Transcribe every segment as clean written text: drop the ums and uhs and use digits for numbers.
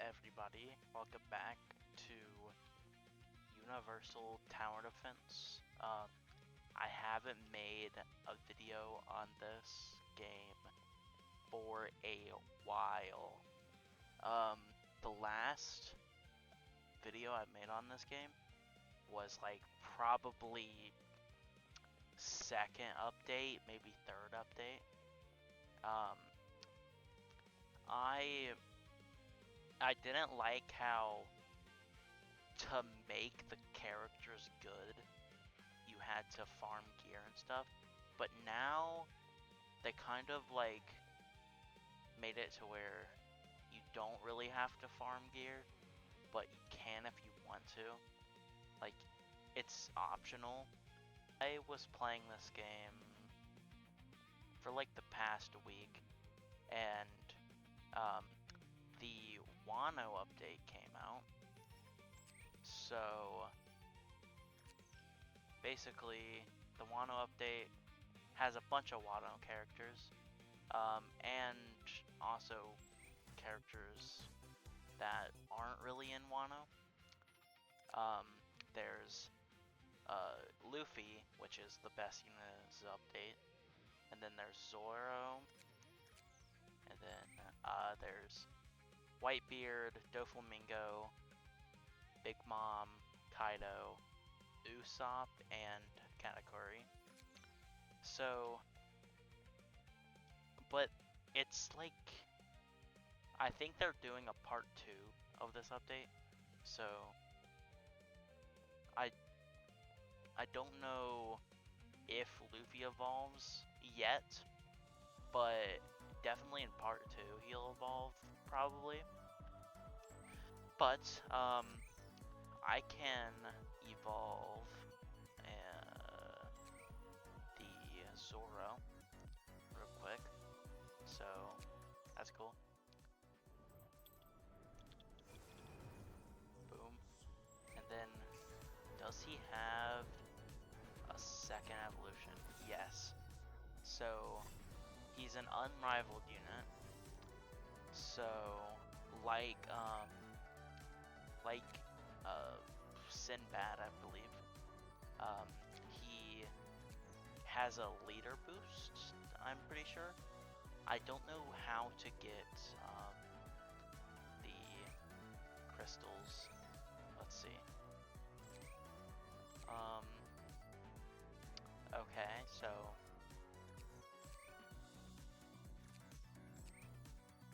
everybody? Welcome back to Universal Tower Defense. I haven't made a video on this game for a while. The last video I made on this game was like probably second update, maybe third update. I didn't like how to make the characters good, you had to farm gear and stuff, but now they kind of like made it to where you don't really have to farm gear, but you can if you want to. Like, it's optional. I was playing this game for like the past week, and the Wano update came out. So basically, the Wano update has a bunch of Wano characters, and also characters that aren't really in Wano. There's Luffy, which is the best unit in this update, and then there's Zoro, and then there's Whitebeard, Doflamingo, Big Mom, Kaido, Usopp, and Katakuri. So, but it's like, I think they're doing a part 2 of this update, so I don't know if Luffy evolves yet, but definitely in part 2 he'll evolve, probably. But, I can evolve the Zoro real quick, so that's cool. Boom. And then, does he have a second evolution? Yes. So, he's an unrivaled unit. So, like Sinbad, I believe, he has a leader boost, I'm pretty sure. I don't know how to get the crystals. Let's see. Okay, so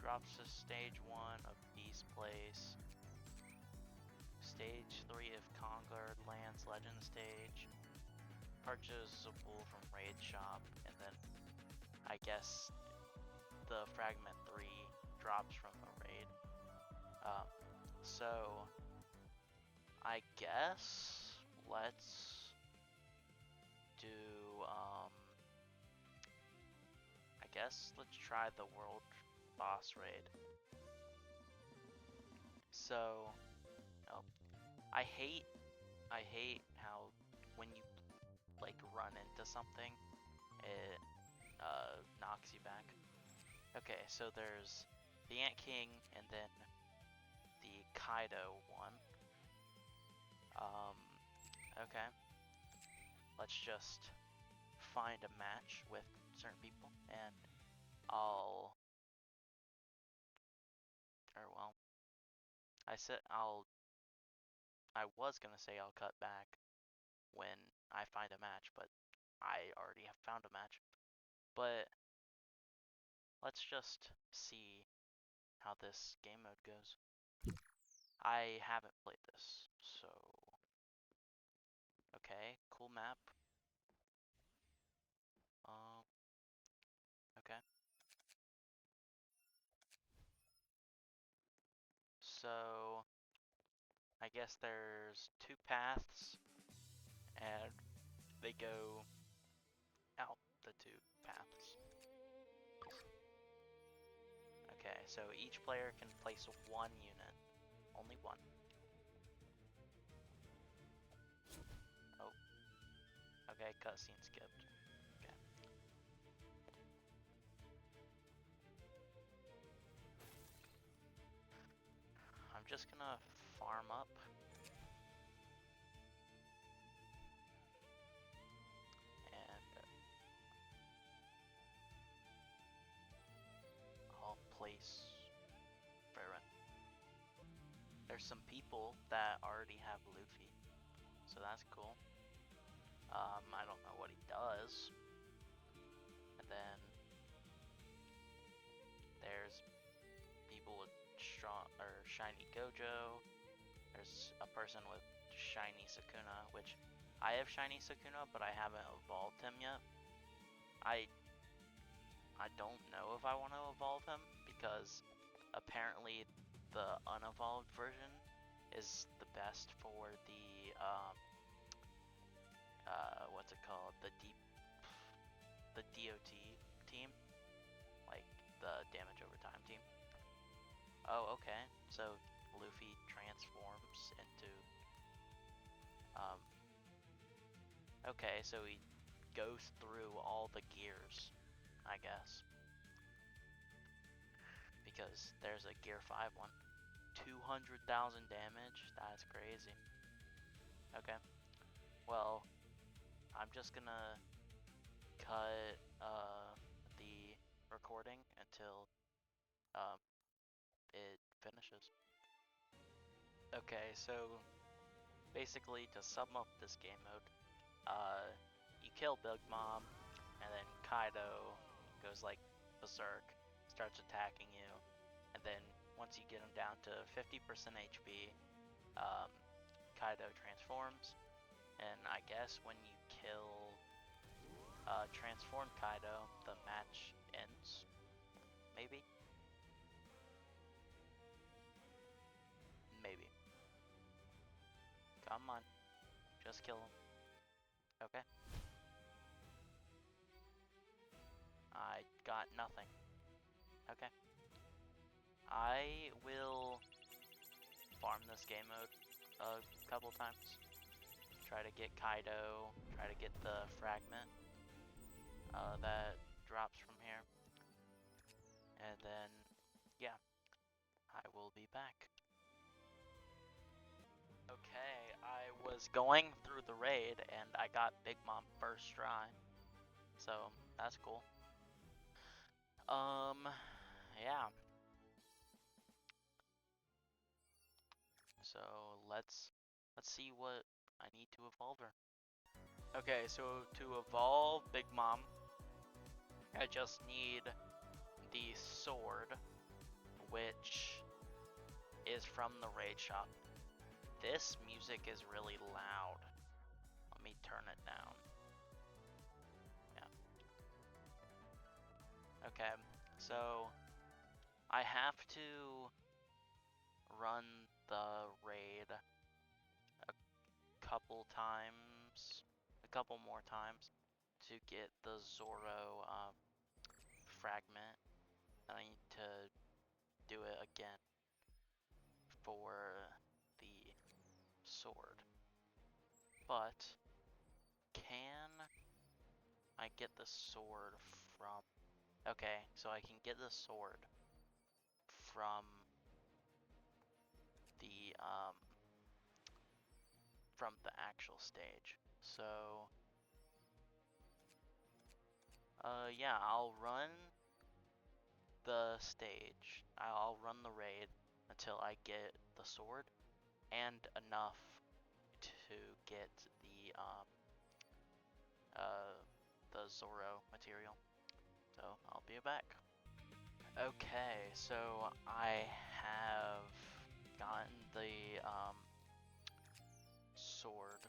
drops to stage 1 of Beast Place. Stage 3 of Conquered Lands Legend stage. Purchasable from Raid Shop, and then I guess the Fragment 3 drops from the raid. So I guess let's do let's try the world boss raid. So I hate how when you like run into something, it knocks you back. Okay, so there's the Ant King and then the Kaido one. Okay. Let's just find a match with certain people, and I was gonna say I'll cut back when I find a match, but I already have found a match. But let's just see how this game mode goes. I haven't played this, so okay, cool map. Okay. So I guess there's 2 paths, and they go out the 2 paths. Okay, so each player can place 1 unit. Only 1. Oh. Okay, cutscene skipped. Okay. just gonna farm up. And I'll place Frieren. There's some people that already have Luffy, so that's cool. I don't know what he does. And then there's people with strong or shiny Gojo. There's a person with shiny Sukuna, which I have shiny Sukuna, but I haven't evolved him yet. I don't know if I want to evolve him because apparently the unevolved version is the best for the what's it called? The DOT team, like the damage over time team. Oh, okay. So Luffy transforms into okay, so he goes through all the gears, I guess. Because there's a Gear 5 one. 200,000 damage? That's crazy. Okay. Well, I'm just gonna cut the recording until it finishes. Okay, so basically to sum up this game mode, you kill Big Mom, and then Kaido goes like berserk, starts attacking you, and then once you get him down to 50% HP, Kaido transforms, and I guess when you kill transformed Kaido, the match ends. Maybe? Maybe. Come on. Just kill him. Okay. I got nothing. Okay. I will farm this game mode a couple times. Try to get Kaido, try to get the fragment that drops from here. And then, yeah, I will be back. Okay, I was going through the raid and I got Big Mom first try. So, that's cool. Yeah. So, let's see what I need to evolve her. Okay, so to evolve Big Mom, I just need the sword, which is from the raid shop. This music is really loud. Let me turn it down. Yeah. Okay, so I have to run the raid a couple more times to get the Zoro fragment. I need to do it again for the sword. But can I get the sword from... Okay, so I can get the sword from the actual stage. So yeah, I'll run the stage. I'll run the raid until I get the sword and enough to get the Zoro material. So I'll be back. Okay, so I have gotten the sword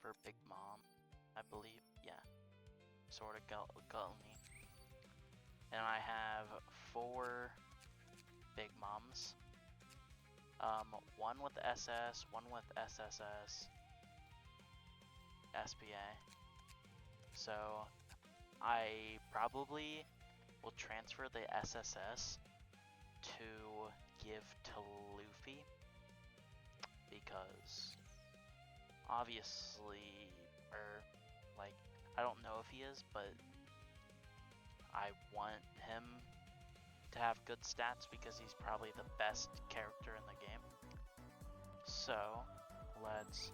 for Big Mom, I believe. Yeah, Sword of Gluttony. And I have 4 Big Moms. One with SS, one with SSS, SPA. So I probably will transfer the SSS to give to Luffy because obviously, or like, I don't know if he is, but I want him to have good stats because he's probably the best character in the game. So, let's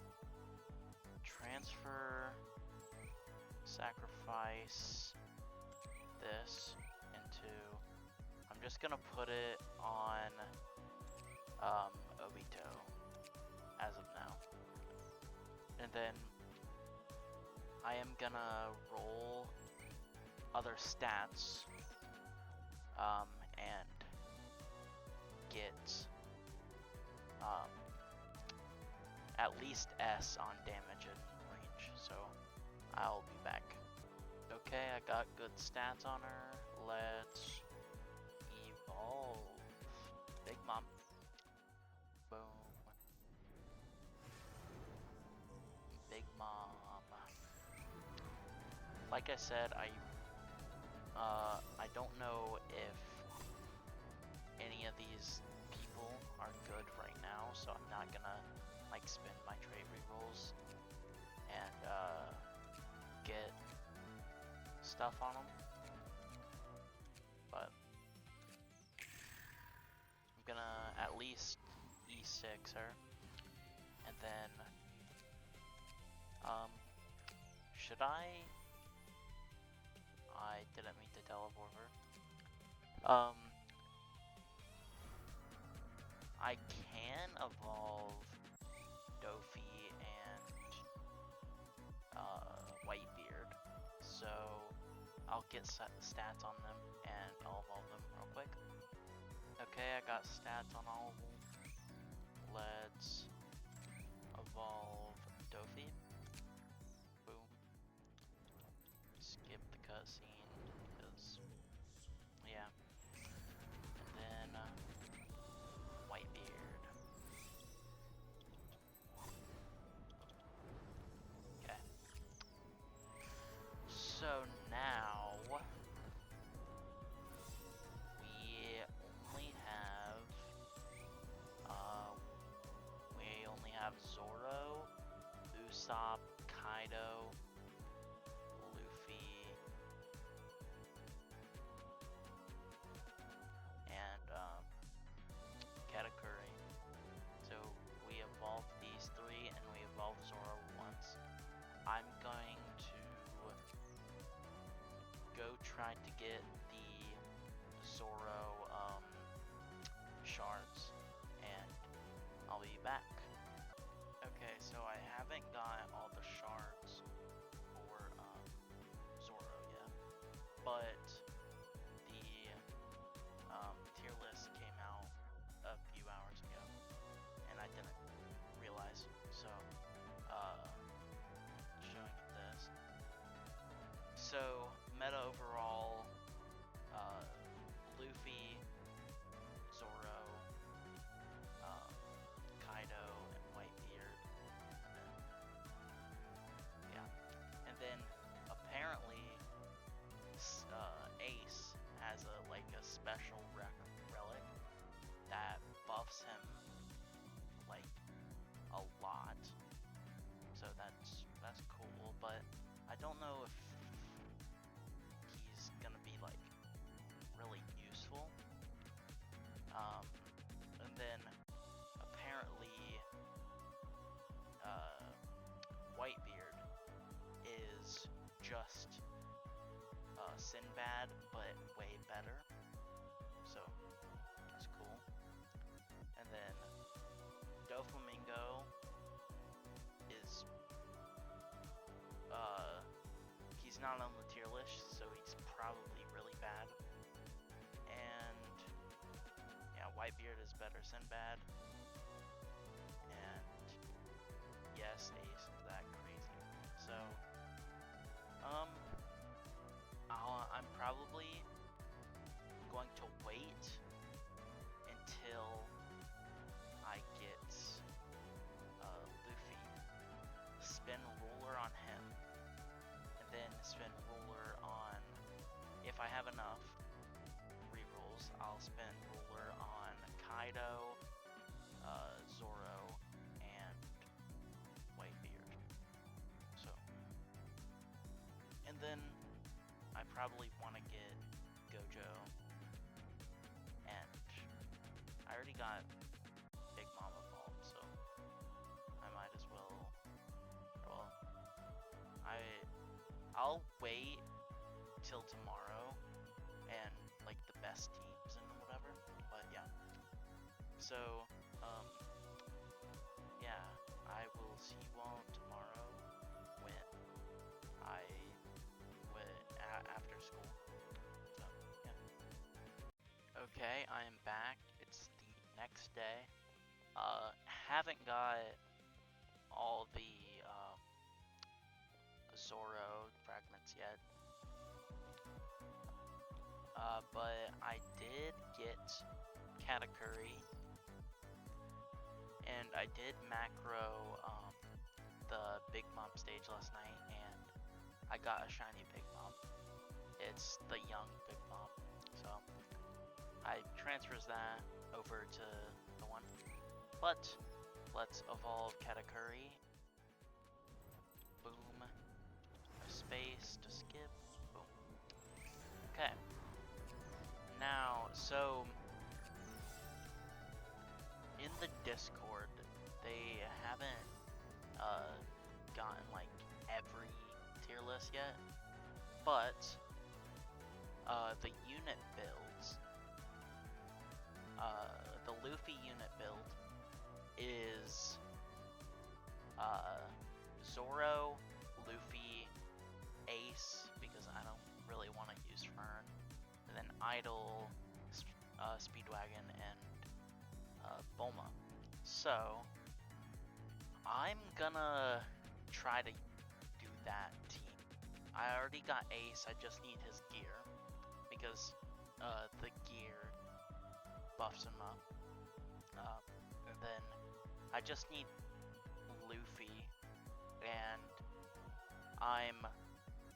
transfer, sacrifice this into, I'm just gonna put it on Obito as of now. And then I am gonna roll other stats and get at least S on damage and range, so I'll be back. Okay, I got good stats on her. Let's evolve. Big Mom. Boom. Big Mom. Like I said, I don't know if any of these people are good right now, so I'm not gonna like spend my trade rerolls and get stuff on them. But I'm gonna at least E6 her, and then should I didn't mean to teleport her. I can evolve Dofi and Whitebeard, so I'll get stats on them and I'll evolve them real quick. Okay, I got stats on all of them. Let's evolve Dofi. Boom. Skip the cutscene because, yeah. And then Whitebeard. Okay. So now we only have Zoro, Usopp, Kaido, Luffy, and Katakuri. So we evolved these three, and we evolved Zoro once. I'm going to go try to get the Zoro shards, and I'll be back. Okay, so I haven't got all the shards for Zoro yet, but the tier list came out a few hours ago, and I didn't realize, so showing you this. So meta overall, Luffy, Zoro, Kaido, and Whitebeard. Yeah, and then apparently Ace has a special relic that buffs him like a lot. So that's cool, but I don't know if he's gonna be like really useful. And then apparently Whitebeard is just Sinbad, but way better. So that's cool. And then Doflamingo is he's not on the tier list, so he's probably really bad. And yeah, Whitebeard is better Sinbad. And yes, Ace is that crazy. So I'm probably going to wait until I get Luffy, spin ruler on him, and then spin ruler on, if I have enough rerolls, I'll spin ruler on Kaido, Zoro, and Whitebeard. So, and then I probably want to get Gojo got Big Mom evolved, so I might as well. Well, I'll wait till tomorrow and like the best teams and whatever. But yeah. So yeah, I will see you all tomorrow when I after school. So yeah. Okay, I am back. It's the next day. Haven't got all the Zoro fragments yet. But I did get Katakuri, and I did macro the Big Mom stage last night, and I got a shiny Big Mom. It's the young Big Mom, so I transfers that over to the one. But let's evolve Katakuri. Boom. A space to skip. Boom. Okay. Now, so in the Discord, they haven't gotten like every tier list yet, but the unit builds, the Luffy unit build is Zoro, Luffy, Ace, because I don't really want to use Fern, and then Idol, Speedwagon, and Bulma. So I'm gonna try to do that team. I already got Ace, I just need his gear, because the gear buffs him up. And then I just need Luffy, and I'm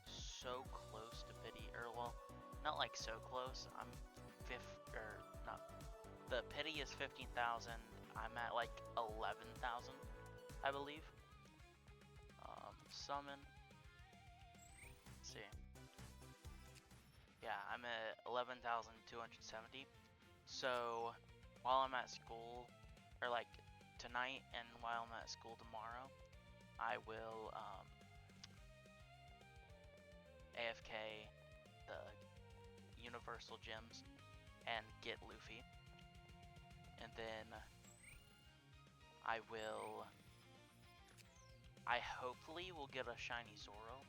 so close to pity, or well, not like so close. I'm the pity is 15,000. I'm at like 11,000, I believe. Summon. Let's see. Yeah, I'm at 11,270. So while I'm at school, or like tonight, and while I'm at school tomorrow, I will AFK the Universal Gems and get Luffy, and then I hopefully will get a shiny Zoro,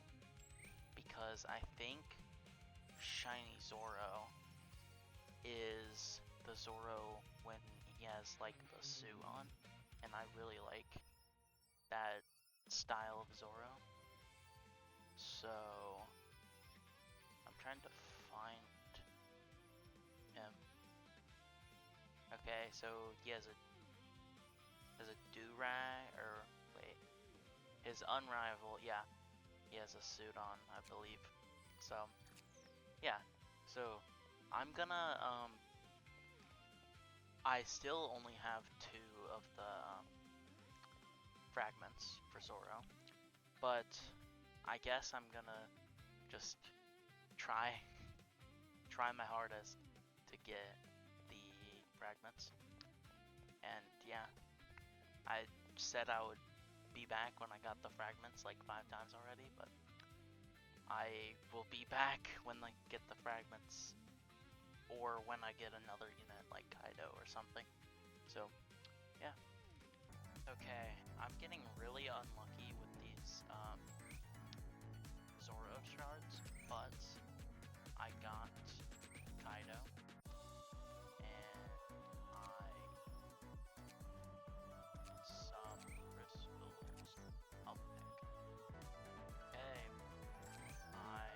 because I think shiny Zoro is the Zoro when he has like the suit on, and I really like that style of Zoro. So I'm trying to find him. Okay, so he has a do-rag, or wait, his unrivaled, yeah, he has a suit on, I believe. So yeah, so I'm gonna I still only have 2 of the fragments for Zoro, but I guess I'm gonna just try my hardest to get the fragments. And yeah, I said I would be back when I got the fragments like 5 times already, but I will be back when I get the fragments, or when I get another unit like Kaido or something. So yeah. Okay, I'm getting really unlucky with these Zoro shards, but I got Kaido, and some crystals. I'll pick. Okay, I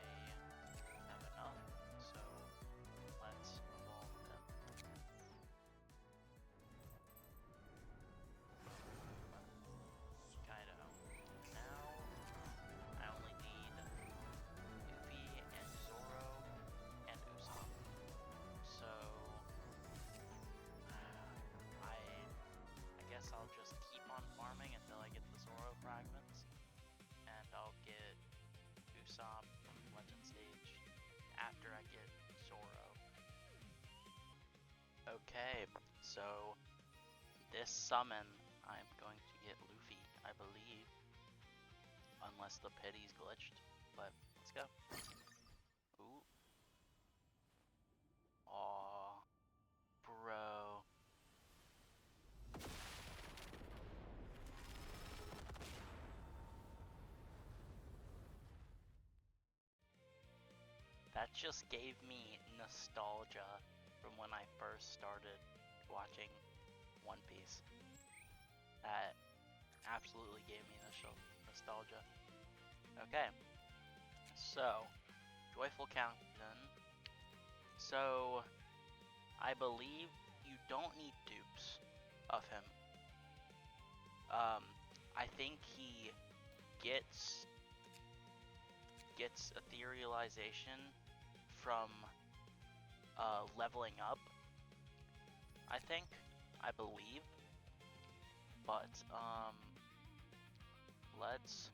have enough, so let's evolve them. Kaido. Now I only need Luffy and Zoro and Usopp. So I guess I'll just keep on farming until I get the Zoro fragments, and I'll get Usopp from Legend Stage after I get Zoro. Okay, so this summon, I'm going to get Luffy, I believe. Unless the pity's glitched. But, let's go. Ooh. Aw. Bro. That just gave me nostalgia from when I first started watching One Piece. That absolutely gave me nostalgia. Okay, so Joyful Captain. So I believe you don't need dupes of him. I think he gets etherealization from leveling up. I believe, but let's.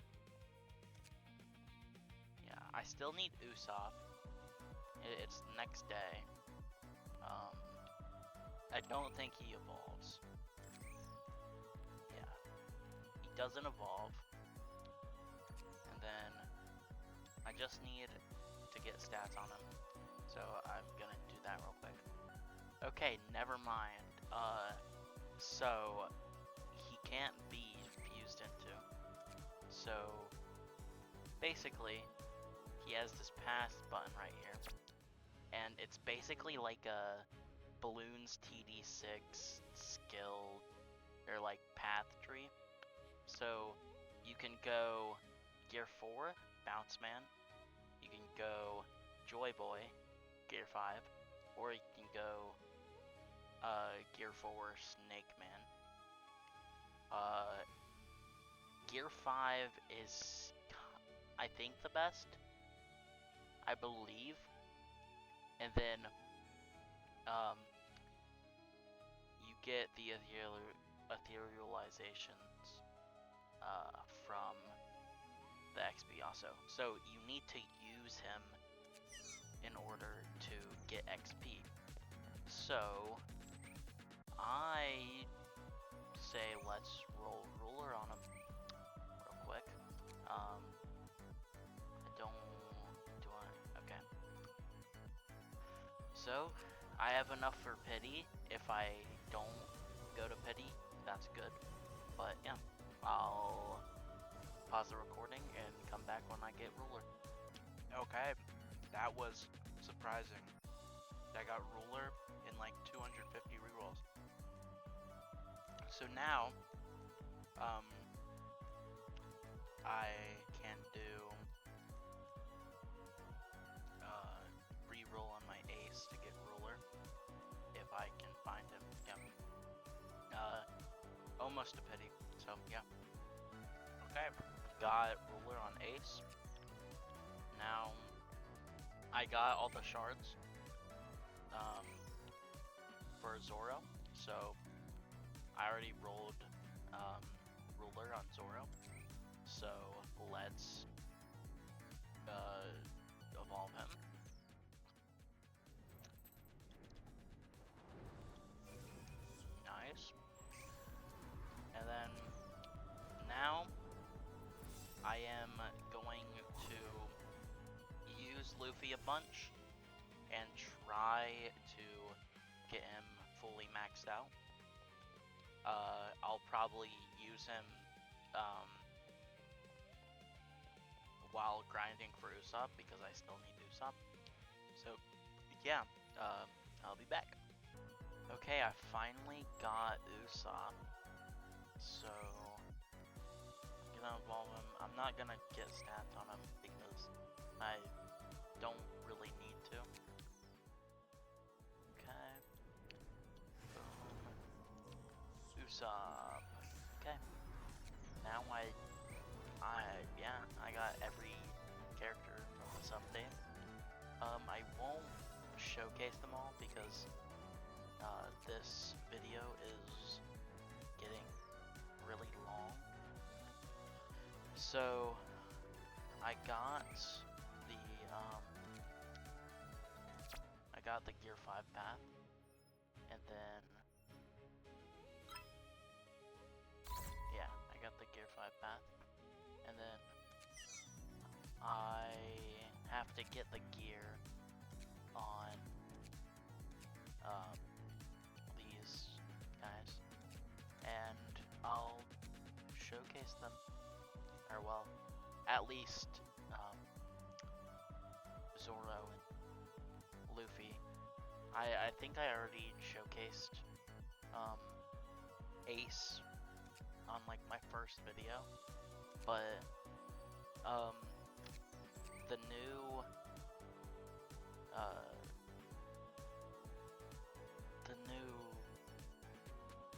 Yeah, I still need Usopp. It's the next day. I don't think he evolves. Yeah, he doesn't evolve. And then I just need to get stats on him. So I'm gonna do that real quick. Okay, never mind. So he can't be fused into. So basically, he has this pass button right here. And it's basically like a Balloons TD6 skill or like path tree. So you can go Gear 4, Bounce Man. You can go Joy Boy, Gear 5, or you can go Gear 4, Snake Man. Gear 5 is, I think, the best, I believe. And then you get the etherealizations from the XP also. So you need to use him in order to get XP. So I say let's roll ruler on him real quick. Okay. So I have enough for pity. If I don't go to pity, that's good. But yeah, I'll pause the recording and come back when I get ruler. Okay, that was surprising. I got ruler in like 250 rerolls. So now, I can do reroll on my ace to get ruler if I can find him. Yeah. Almost a pity. So yeah. Okay, got ruler on ace. Now I got all the shards for Zoro, so I already rolled ruler on Zoro. So let's evolve him. Nice. And then now I am going to use Luffy a bunch and try to get him fully maxed out. I'll probably use him while grinding for Usopp because I still need Usopp. So yeah, I'll be back. Okay, I finally got Usopp. So I'm gonna evolve him. I'm not gonna get stats on him because I don't really need to. Okay. Boom. Usopp. Okay. Now I got every character from this update. I won't showcase them all because this video is getting really long. So I got the Gear 5 path, and then to get the gear on these guys, and I'll showcase them, or well, at least Zoro and Luffy. I think I already showcased Ace on like my first video, but the new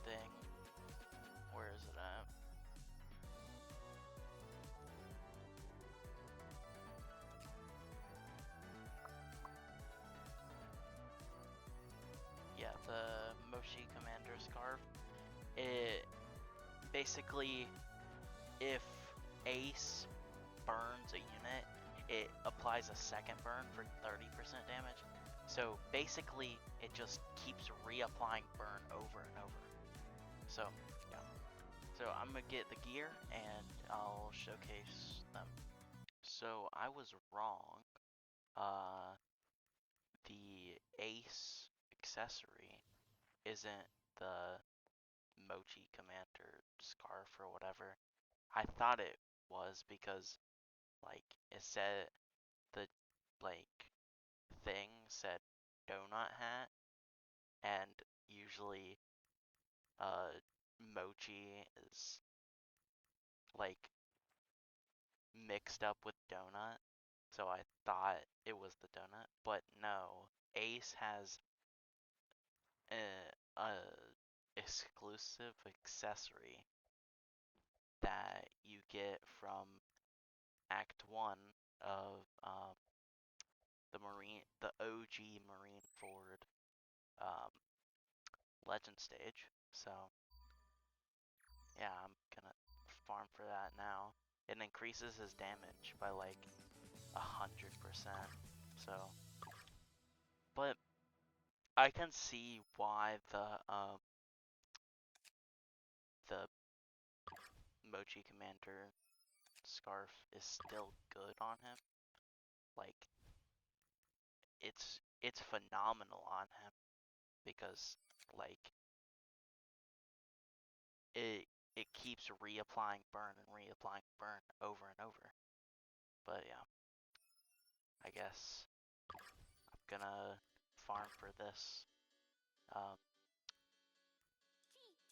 thing, where is it at? Yeah, the Moshi Commander Scarf. It basically, if Ace burns a unit, it applies a second burn for 30% damage. So basically, it just keeps reapplying burn over and over. So yeah. So I'm gonna get the gear and I'll showcase them. So I was wrong. The Ace accessory isn't the Mochi Commander scarf or whatever. I thought it was because like it said the like thing said donut hat, and usually Mochi is like mixed up with donut, so I thought it was the donut, but no. Ace has a exclusive accessory that you get from Act 1 of the OG Marineford Legend stage. So yeah, I'm gonna farm for that now. It increases his damage by like 100%. So, but I can see why the Mochi Commander scarf is still good on him. Like it's phenomenal on him because like it keeps reapplying burn and reapplying burn over and over. But yeah, I guess I'm gonna farm for this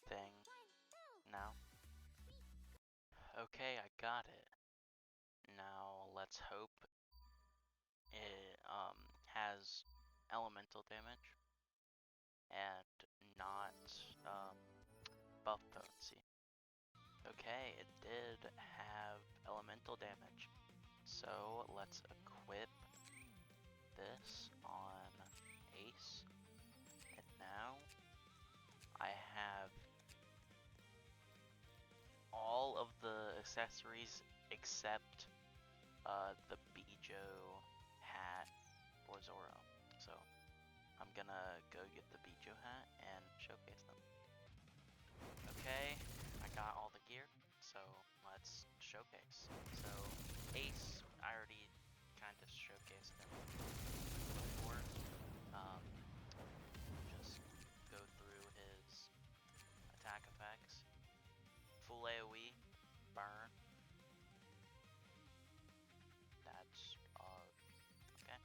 thing now. Okay, I got it. Now let's hope it has elemental damage and not buff potency. Okay, it did have elemental damage. So let's equip this on Ace. And now I have all of the accessories except the Bijo hat for Zoro. So I'm gonna go get the Bijo hat and showcase them. Okay, I got all the gear, so let's showcase. So Ace, I already kind of showcased him before. Just go through his attack effects. Full AoE, burn. That's okay.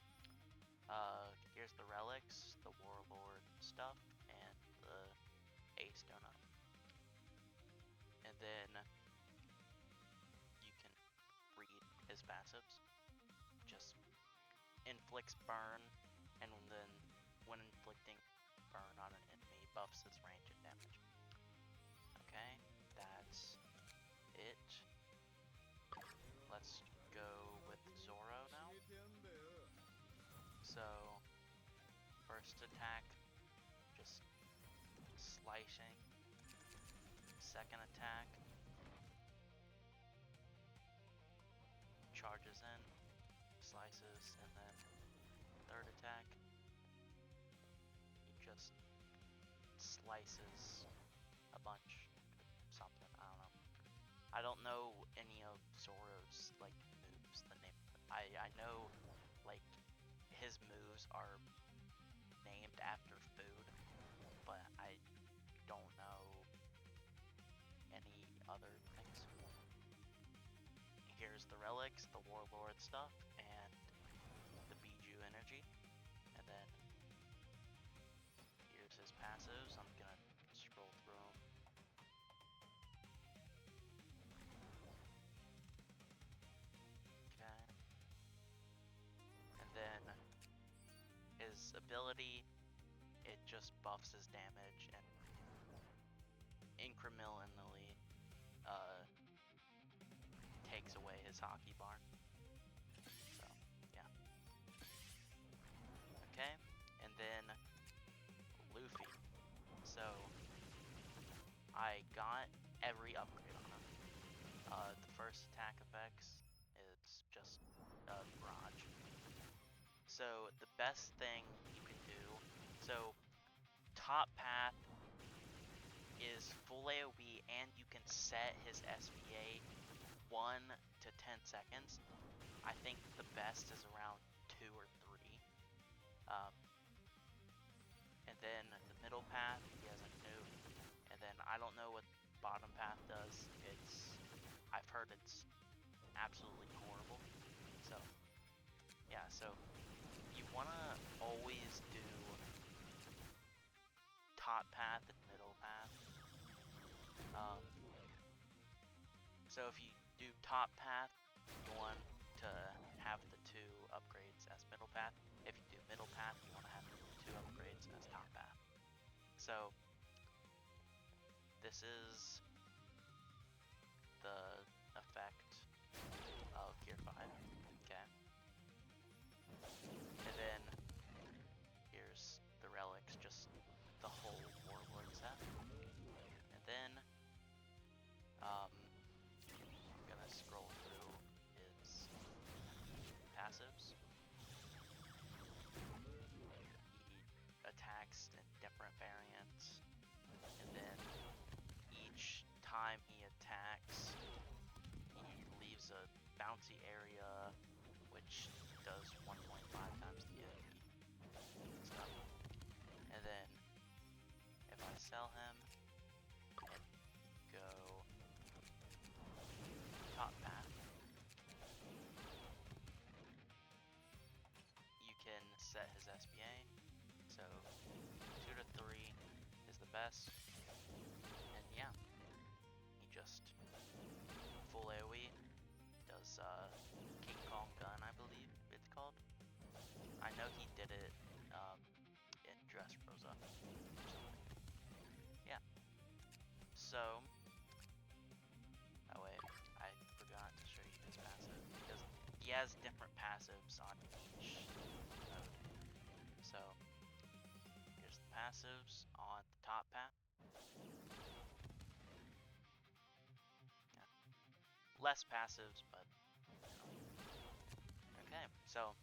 Here's the relics, the Warlord stuff, and the Ace donut. And then you can read his passives. Just inflicts burn, and then when inflicting burn on an enemy, buffs his range and damage. Okay, that's it. Let's go with Zoro now. So, first attack, just slicing. Second attack, charges in, slices, and then third attack, he just slices a bunch, something, I don't know. I don't know any of Zoro's like moves, the name. I know like his moves are named after food, but I don't know any other things. Here's the relics, the warlord stuff, and the Biju energy. And then here's his passives. I'm gonna scroll through them. Okay. And then his ability, it just buffs his damage and incrementally takes away his hockey bar. So, yeah. Okay, and then Luffy. So, I got every upgrade on him. The first attack effects is just barrage. So, the best thing you can do, so top path is full AoE and you can set his SVA 1 to 10 seconds. I think the best is around 2 or 3. And then the middle path, he has a nuke. And then I don't know what bottom path does. I've heard it's absolutely horrible. So, yeah, so you want to always do top path and middle path. So if you do top path, you want to have the 2 upgrades as middle path. If you do middle path, you want to have the 2 upgrades as top path. So this is the effect of Gear 5. Okay. And then here's the relics, just the whole warlord set. And then I'm gonna scroll through his passives. He attacks in different variants, and then each time he attacks, he leaves a bouncy area, which does 1.5 times the AoE stuff. And then if I sell him and go top path, you can set his SBA. So 2 to 3 is the best. And yeah, he just full AoE, does King Kong gun, I believe it's called. I know he did it in Dressrosa. Yeah. So, oh wait, I forgot to show you his passive because he has different passives on each node. So, here's the passives on the top path. Yeah. Less passives, but you know. Okay, so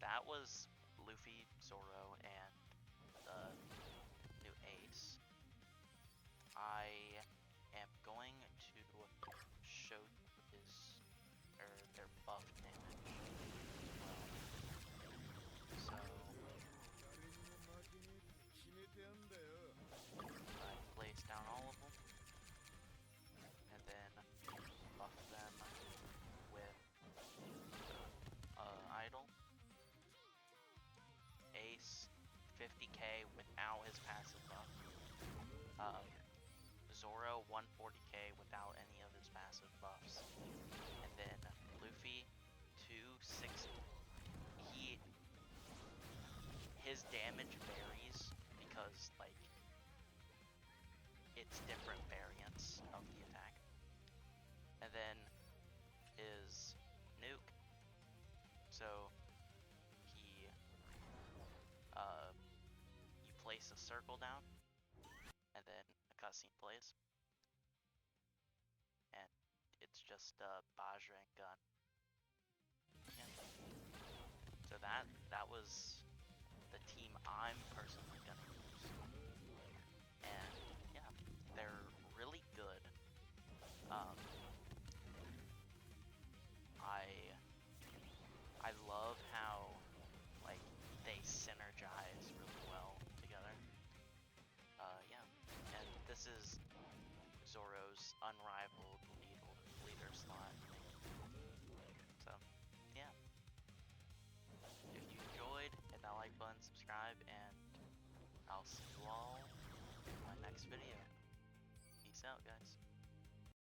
that was Luffy, Zoro, and the new Ace. I am going to show their buff damage as well. So I place down all of them, and then buff them with idle. Ace 50k without his passive buff. Zoro 140k without any of his passive buffs. And then Luffy 260. His damage varies because like it's different variants of the attack. And then his nuke. So he you place a circle down, and then a cutscene plays, and it's just a Bajrang gun. Yeah. So that was the team I'm personally gonna use, and yeah, they're really good. I love how like I'll see you all in my next video. Peace out, guys.